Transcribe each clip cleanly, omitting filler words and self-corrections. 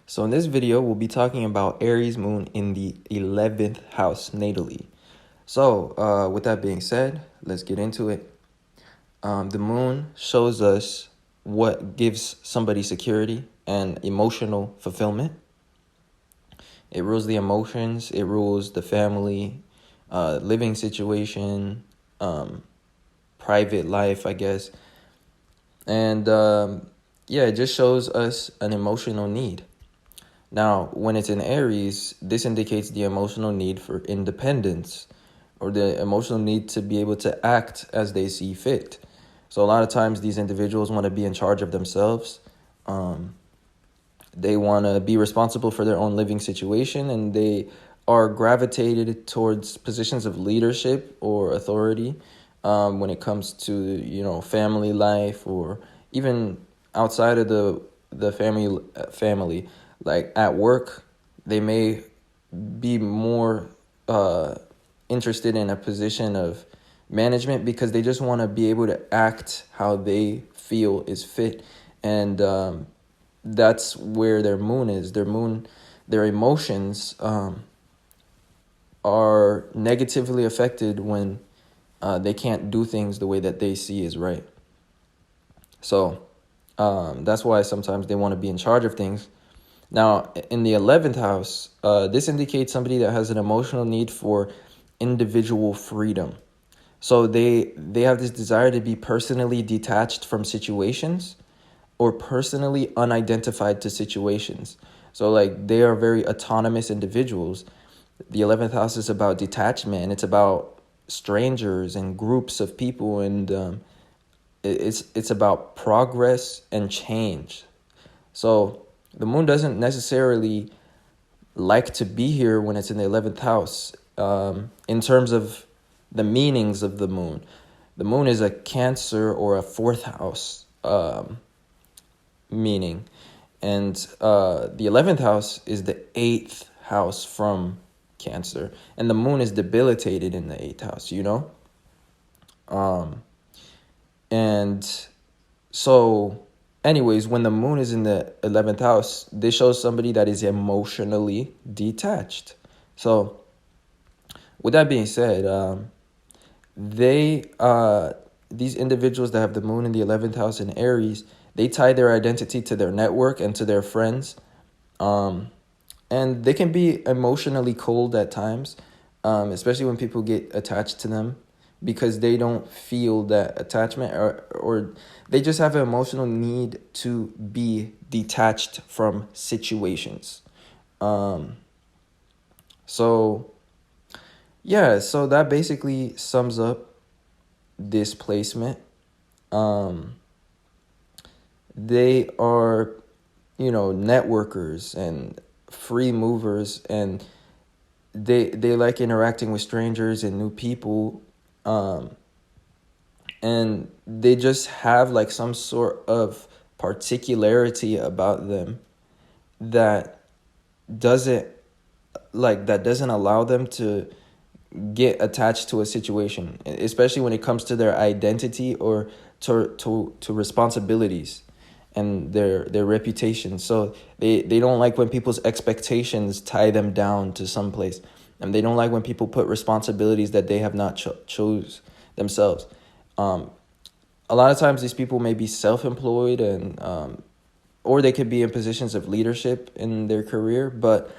So in this video, we'll be talking about Aries moon in the 11th house natally. So with that being said, let's get into it. The moon shows us what gives somebody security and emotional fulfillment. It rules the emotions, it rules the family, living situation, private life, I guess. And it just shows us an emotional need. Now, when it's in Aries, this indicates the emotional need for independence or the emotional need to be able to act as they see fit. So a lot of times these individuals want to be in charge of themselves. They want to be responsible for their own living situation, and they are gravitated towards positions of leadership or authority when it comes to, family life or even outside of the family. Like at work, they may be more interested in a position of management because they just want to be able to act how they feel is fit. And that's where their moon is. Their emotions are negatively affected when they can't do things the way that they see is right. So that's why sometimes they want to be in charge of things. Now, in the 11th house, this indicates somebody that has an emotional need for individual freedom. So they have this desire to be personally detached from situations or personally unidentified to situations. So like they are very autonomous individuals. The 11th house is about detachment, and it's about strangers and groups of people, and it's about progress and change. So the moon doesn't necessarily like to be here when it's in the 11th house. In terms of the meanings of the moon is a Cancer or a 4th house meaning. And the 11th house is the 8th house from Cancer. And the moon is debilitated in the 8th house, And so anyways, when the moon is in the 11th house, this shows somebody that is emotionally detached. So with that being said, these individuals that have the moon in the 11th house in Aries, they tie their identity to their network and to their friends. And they can be emotionally cold at times, especially when people get attached to them, because they don't feel that attachment, or they just have an emotional need to be detached from situations. So that basically sums up this placement. They are, networkers and free movers, and they like interacting with strangers and new people. And they just have like some sort of particularity about them that doesn't allow them to get attached to a situation, especially when it comes to their identity or to responsibilities and their reputation. So they don't like when people's expectations tie them down to some place. And they don't like when people put responsibilities that they have not chose themselves. A lot of times these people may be self-employed, and or they could be in positions of leadership in their career, but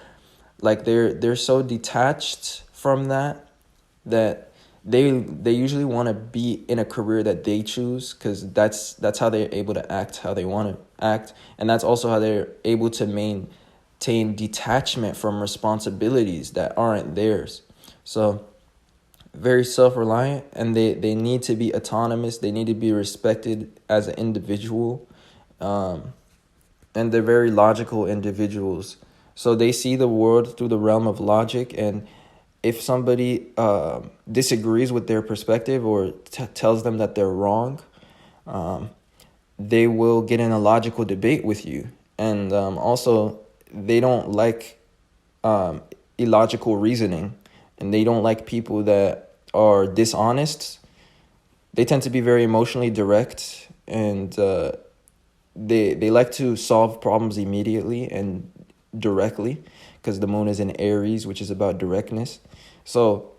like they're so detached from that they usually want to be in a career that they choose, because that's how they're able to act how they want to act, and that's also how they're able to maintain detachment from responsibilities that aren't theirs. So very self-reliant, and they need to be autonomous. They need to be respected as an individual, and they're very logical individuals. So they see the world through the realm of logic, and if somebody disagrees with their perspective or tells them that they're wrong, they will get in a logical debate with you. And also, they don't like illogical reasoning, and they don't like people that are dishonest. They tend to be very emotionally direct, and they like to solve problems immediately, and directly, because the moon is in Aries, which is about directness. So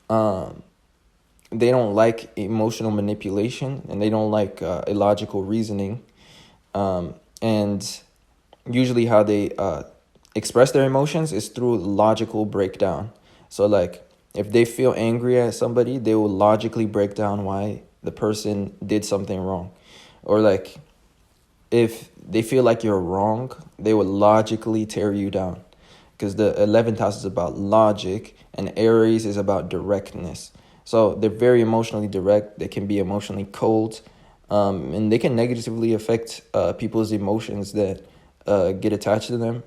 they don't like emotional manipulation, and they don't like illogical reasoning. And usually how they express their emotions is through logical breakdown. So like if they feel angry at somebody, they will logically break down why the person did something wrong. Or like if they feel like you're wrong, they will logically tear you down, because the 11th house is about logic and Aries is about directness. So they're very emotionally direct. They can be emotionally cold, and they can negatively affect people's emotions that get attached to them.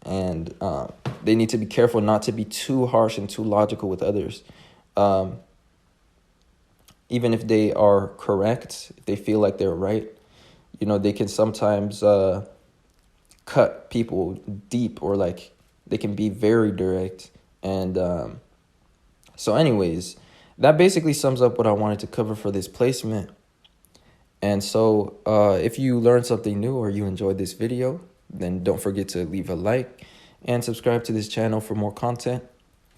And they need to be careful not to be too harsh and too logical with others. Even if they are correct, if they feel like they're right, you know, they can sometimes cut people deep, or like they can be very direct. And so anyways, that basically sums up what I wanted to cover for this placement. And so if you learned something new or you enjoyed this video, then don't forget to leave a like and subscribe to this channel for more content.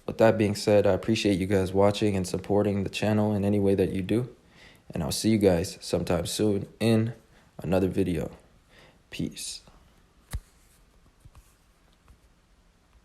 With that being said, I appreciate you guys watching and supporting the channel in any way that you do. And I'll see you guys sometime soon in another video. Peace.